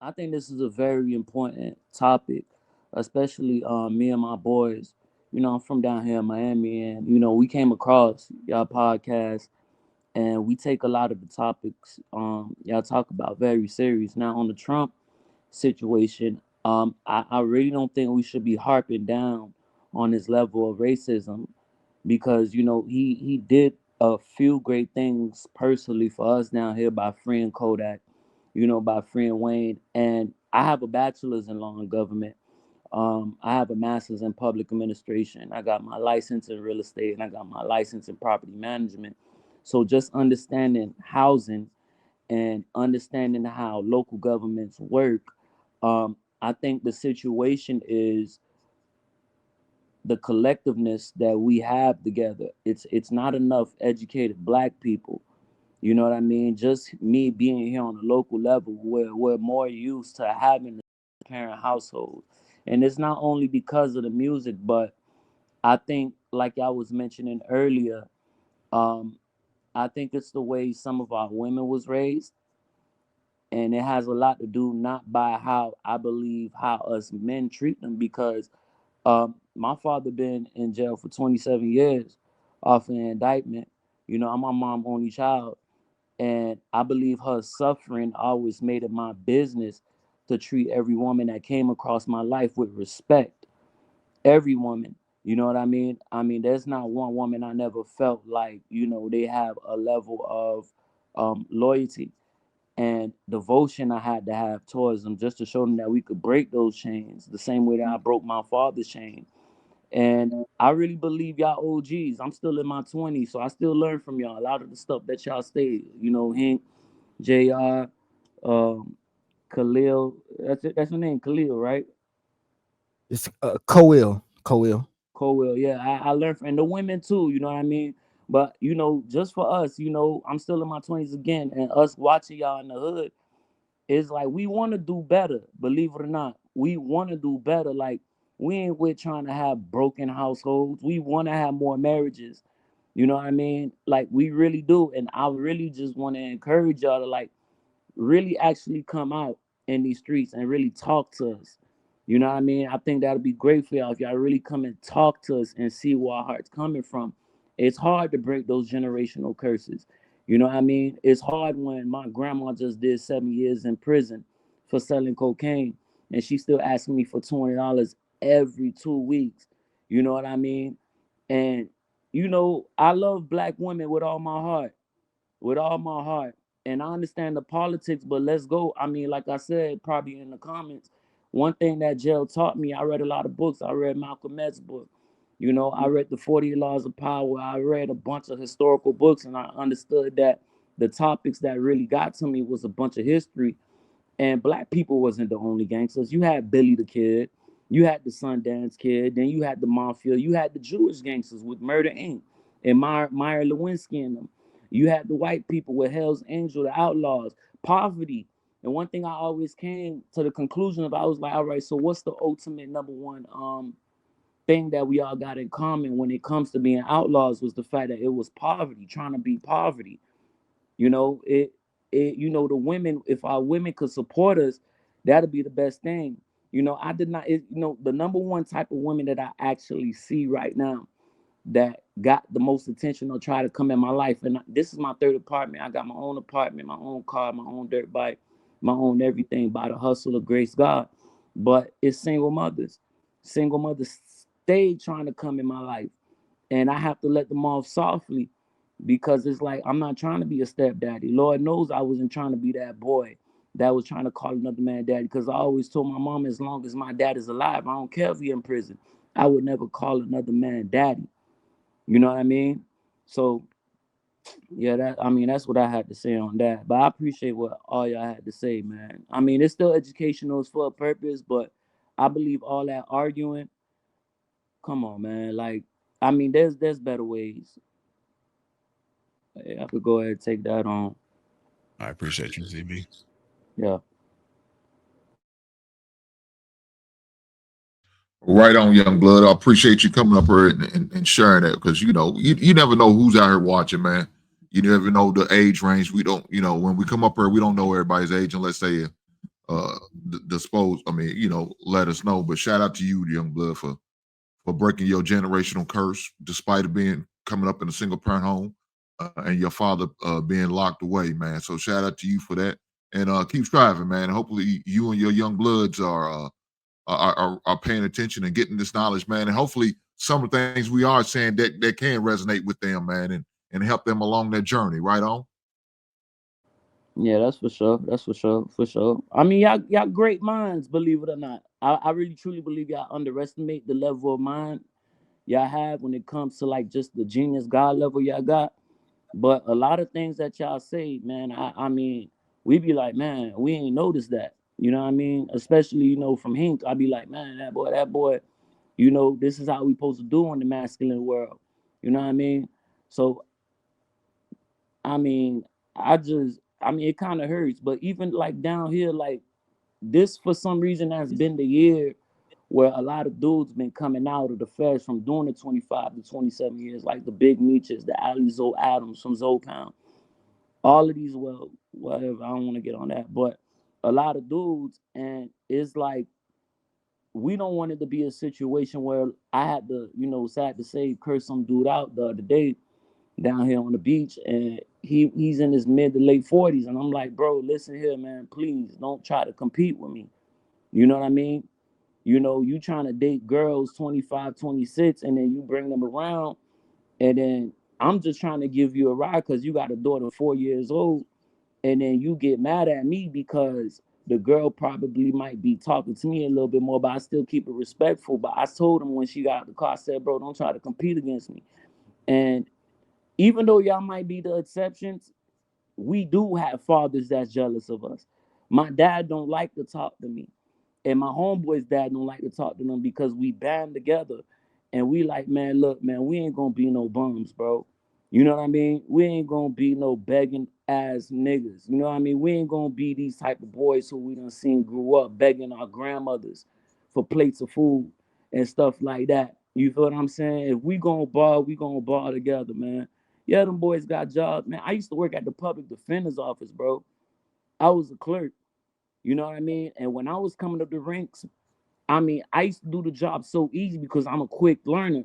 I think this is a very important topic, especially me and my boys. You know, I'm from down here in Miami, and you know, we came across y'all podcast, and we take a lot of the topics y'all talk about very serious. Now on the Trump situation, I really don't think we should be harping down on this level of racism because you know he did a few great things personally for us down here by freeing Kodak, you know, by freeing Wayne. And I have a bachelor's in law and government. I have a master's in public administration. I got my license in real estate and I got my license in property management. So just understanding housing and understanding how local governments work, I think the situation is the collectiveness that we have together. It's not enough educated black people. You know what I mean? Just me being here on a local level, we're more used to having a parent household. And it's not only because of the music, but I think, like I was mentioning earlier, um, I think it's the way some of our women was raised, and it has a lot to do not by how I believe how us men treat them. Because my father been in jail for 27 years off an indictment. You know, I'm my mom only child, and I believe her suffering always made it my business to treat every woman that came across my life with respect. Every woman. You know what I mean? I mean, there's not one woman I never felt like, you know, they have a level of loyalty and devotion I had to have towards them just to show them that we could break those chains the same way that I broke my father's chain. And I really believe y'all OGs. I'm still in my 20s, so I still learn from y'all. A lot of the stuff that y'all say, you know, Hank, JR, um, Khalil. That's your name, Khalil, right? It's Coil. Cowell. Yeah, I learned from, and the women too, you know what I mean? But you know, just for us, you know, I'm still in my 20s again, and us watching y'all in the hood, it's like we want to do better, believe it or not. We want to do better. Like we ain't with trying to have broken households. We want to have more marriages. You know what I mean? Like we really do. And I really just want to encourage y'all to like really actually come out in these streets and really talk to us. You know what I mean? I think that'll be great for y'all if y'all really come and talk to us and see where our heart's coming from. It's hard to break those generational curses. You know what I mean? It's hard when my grandma just did 7 years in prison for selling cocaine and she's still asking me for $20 every 2 weeks. You know what I mean? And you know, I love black women with all my heart, with all my heart. And I understand the politics, but let's go. I mean, like I said, probably in the comments, one thing that jail taught me, I read a lot of books. I read Malcolm X's book. You know, I read the 40 Laws of Power. I read a bunch of historical books, and I understood that the topics that really got to me was a bunch of history. And black people wasn't the only gangsters. You had Billy the Kid, you had the Sundance Kid, then you had the Mafia, you had the Jewish gangsters with Murder Inc. and Meyer Lewinsky and them. You had the white people with Hell's Angel, the Outlaws, poverty. And one thing I always came to the conclusion of, I was like, all right, so what's the ultimate number one thing that we all got in common when it comes to being outlaws was the fact that it was poverty, trying to beat poverty. You know, you know, the women, if our women could support us, that'd be the best thing. You know, I did not, you know, the number one type of women that I actually see right now that got the most attention or try to come in my life. And this is my third apartment. I got my own apartment, my own car, my own dirt bike, my own everything by the hustle of grace God. But it's single mothers. Single mothers stay trying to come in my life. And I have to let them off softly because it's like I'm not trying to be a stepdaddy. Lord knows I wasn't trying to be that boy that was trying to call another man daddy. Because I always told my mom, as long as my dad is alive, I don't care if he's in prison, I would never call another man daddy. You know what I mean? So yeah, that I mean that's what I had to say on that. But I appreciate what all y'all had to say, man. I mean it's still educational, it's for a purpose, but I believe all that arguing, come on, man. Like I mean, there's better ways. I could go ahead and take that on. I appreciate you, ZB. Yeah. Right on, young blood. I appreciate you coming up here and sharing that because you know you never know who's out here watching, man. You never know the age range. We don't, you know, when we come up here, we don't know everybody's age unless they dispose. I mean, let us know. But shout out to you, young blood, for breaking your generational curse, despite it being coming up in a single parent home, and your father being locked away, man. So shout out to you for that, and keep striving, man. Hopefully, you and your young bloods are paying attention and getting this knowledge, man. And hopefully, some of the things we are saying that can resonate with them, man, and help them along their journey. Right on. Yeah, that's for sure. That's for sure. For sure. I mean, y'all great minds, believe it or not. I really truly believe y'all underestimate the level of mind y'all have when it comes to like just the genius God level y'all got. But a lot of things that y'all say, man, I mean, we be like, man, we ain't noticed that. You know what I mean? Especially, from Hink, I be like, man, that boy, this is how we supposed to do in the masculine world. You know what I mean? So I mean, it kind of hurts, but even like down here, like this for some reason has been the year where a lot of dudes been coming out of the feds from doing the 25 to 27 years, like the Big Meeches, the Ali Zoe Adams from Zoetown, all of these, well, whatever, I don't want to get on that, but a lot of dudes, and it's like we don't want it to be a situation where I had to, sad to say, curse some dude out the other day down here on the beach, and he's in his mid to late 40s, and I'm like, bro, listen here, man, please don't try to compete with me. You know what I mean? You trying to date girls 25, 26, and then you bring them around, and then I'm just trying to give you a ride because you got a daughter 4 years old, and then you get mad at me because the girl probably might be talking to me a little bit more, but I still keep it respectful. But I told him when she got out the car, I said, bro, don't try to compete against me. And even though y'all might be the exceptions, we do have fathers that's jealous of us. My dad don't like to talk to me, and my homeboy's dad don't like to talk to them because we band together, and we like, man, look, man, we ain't gonna be no bums, bro. You know what I mean? We ain't gonna be no begging ass niggas. You know what I mean? We ain't gonna be these type of boys who we done seen grew up begging our grandmothers for plates of food and stuff like that. You feel what I'm saying? If we gonna ball together, man. Yeah, them boys got jobs, man. I used to work at the public defender's office, bro. I was a clerk. You know what I mean? And when I was coming up the ranks, I mean, I used to do the job so easy because I'm a quick learner.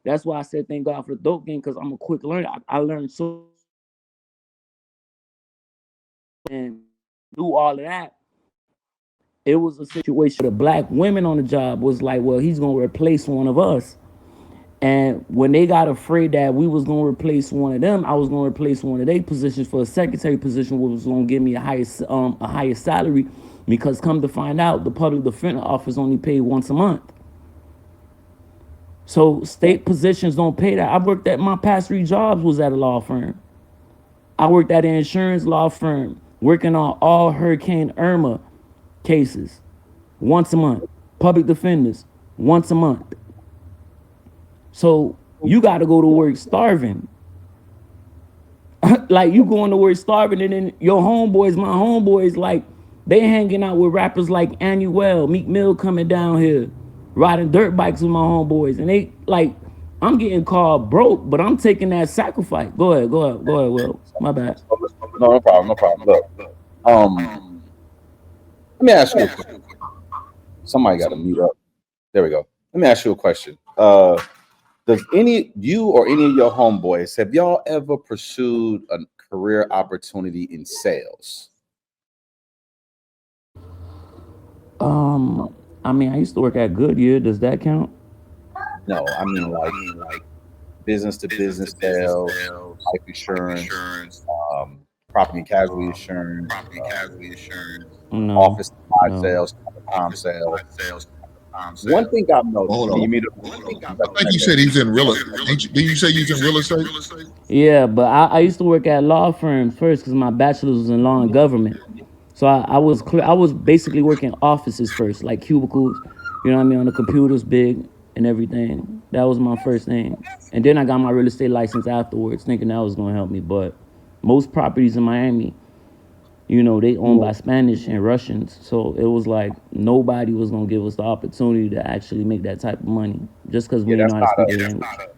That's why I said thank God for the dope game, because I'm a quick learner. I learned so and do all of that. It was a situation where the black women on the job was like, well, he's gonna replace one of us. And when they got afraid that we was gonna replace one of them, I was gonna replace one of their positions for a secretary position, which was gonna give me a higher salary. Because come to find out, the public defender office only paid once a month. So state positions don't pay that. I worked at my past 3 jobs was at a law firm. I worked at an insurance law firm, working on all Hurricane Irma cases once a month. Public defenders once a month. So you got to go to work starving. Like you going to work starving, and then your homeboys, my homeboys, like they hanging out with rappers like Annuel, Meek Mill coming down here, riding dirt bikes with my homeboys, and they like I'm getting called broke, but I'm taking that sacrifice. Go ahead. Well, my bad. No, no problem, no problem. Look, let me ask you a question. Somebody got to mute up. There we go. Let me ask you a question. Does you or any of your homeboys, have y'all ever pursued a career opportunity in sales? I mean, I used to work at Goodyear. Does that count? No, I mean like business to business sales, life insurance, property and casualty insurance, No, office supply no. sales, sales. One thing I've noticed. Hold Can you on. mute I up? think you said he's in real estate. Did you say he's in real estate? Yeah, but I used to work at law firms first because my bachelor's was in law and government. So I was clear. I was basically working offices first, like cubicles. You know what I mean, on the computers, big and everything. That was my first thing, and then I got my real estate license afterwards, thinking that was gonna help me. But most properties in Miami, they owned by Spanish and Russians, so it was like nobody was gonna give us the opportunity to actually make that type of money just because we Yeah, didn't that's know how to not speak a their language.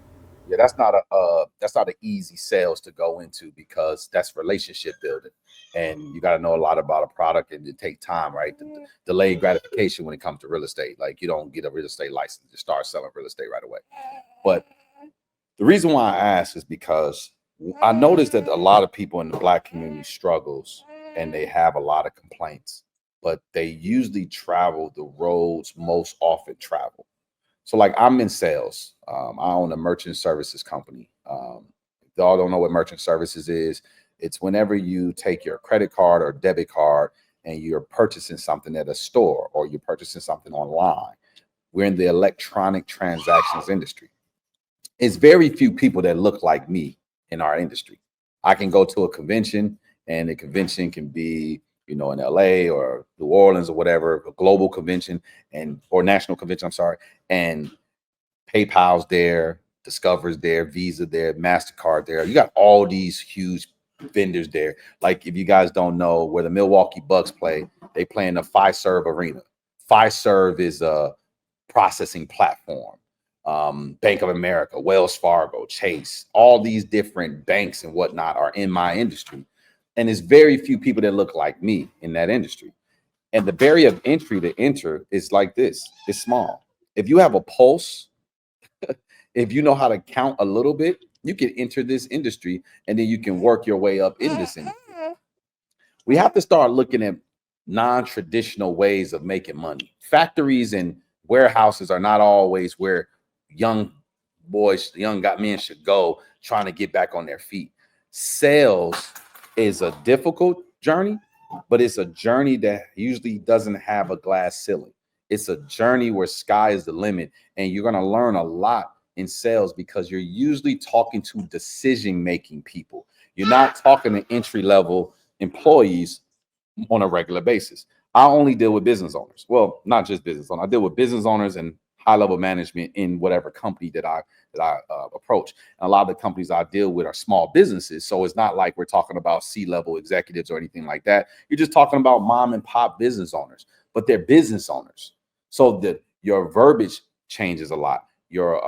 Yeah, that's not an easy sales to go into, because that's relationship building, and you got to know a lot about a product, and it take time, right? Delayed gratification when it comes to real estate. Like, you don't get a real estate license to start selling real estate right away. But the reason why I ask is because I noticed that a lot of people in the Black community struggles, and they have a lot of complaints, but they usually travel the roads most often travel. So, like, I'm in sales. I own a merchant services company. If y'all don't know what merchant services is, it's whenever you take your credit card or debit card and you're purchasing something at a store, or you're purchasing something online. We're in the electronic transactions industry. It's very few people that look like me in our industry. I can go to a convention, and the convention can be, in LA or New Orleans or whatever, a global convention, or national convention, I'm sorry. And PayPal's there, Discover's there, Visa there, MasterCard there. You got all these huge vendors there. Like, if you guys don't know where the Milwaukee Bucks play, they play in the Fiserv Arena. Fiserv is a processing platform. Bank of America, Wells Fargo, Chase, all these different banks and whatnot are in my industry. And there's very few people that look like me in that industry. And the barrier of entry to enter is like this. It's small. If you have a pulse, if you know how to count a little bit, you can enter this industry, and then you can work your way up in this industry. We have to start looking at non-traditional ways of making money. Factories and warehouses are not always where young men should go trying to get back on their feet. Sales is a difficult journey, but it's a journey that usually doesn't have a glass ceiling. It's a journey where sky is the limit, and you're going to learn a lot in sales, because you're usually talking to decision-making people. You're not talking to entry-level employees on a regular basis. I only deal with business owners. Well, not just business owners. I deal with business owners and high-level management in whatever company that I approach. And a lot of the companies I deal with are small businesses, so it's not like we're talking about C-level executives or anything like that. You're just talking about mom and pop business owners, but they're business owners. So that your verbiage changes a lot. Your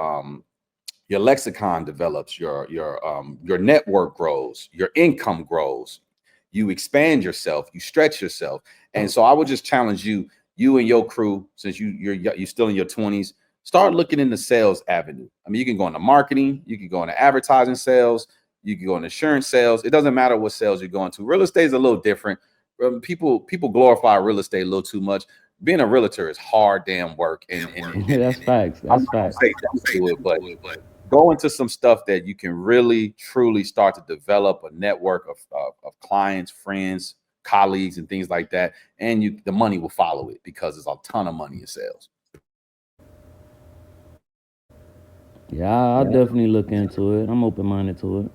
lexicon develops. Your network grows. Your income grows. You expand yourself. You stretch yourself. And so I would just challenge you and your crew, since you're still in your 20s, start looking in the sales avenue. I mean, you can go into marketing, you can go into advertising sales, you can go into insurance sales. It doesn't matter what sales you're going to. Real estate is a little different. People glorify real estate a little too much. Being a realtor is hard damn work. And That's facts. I'm That's not gonna facts. say don't do it, but go into some stuff that you can really, truly start to develop a network of clients, friends, colleagues, and things like that. And the money will follow it, because there's a ton of money in sales. Yeah, I'll definitely look into it. I'm open-minded to it.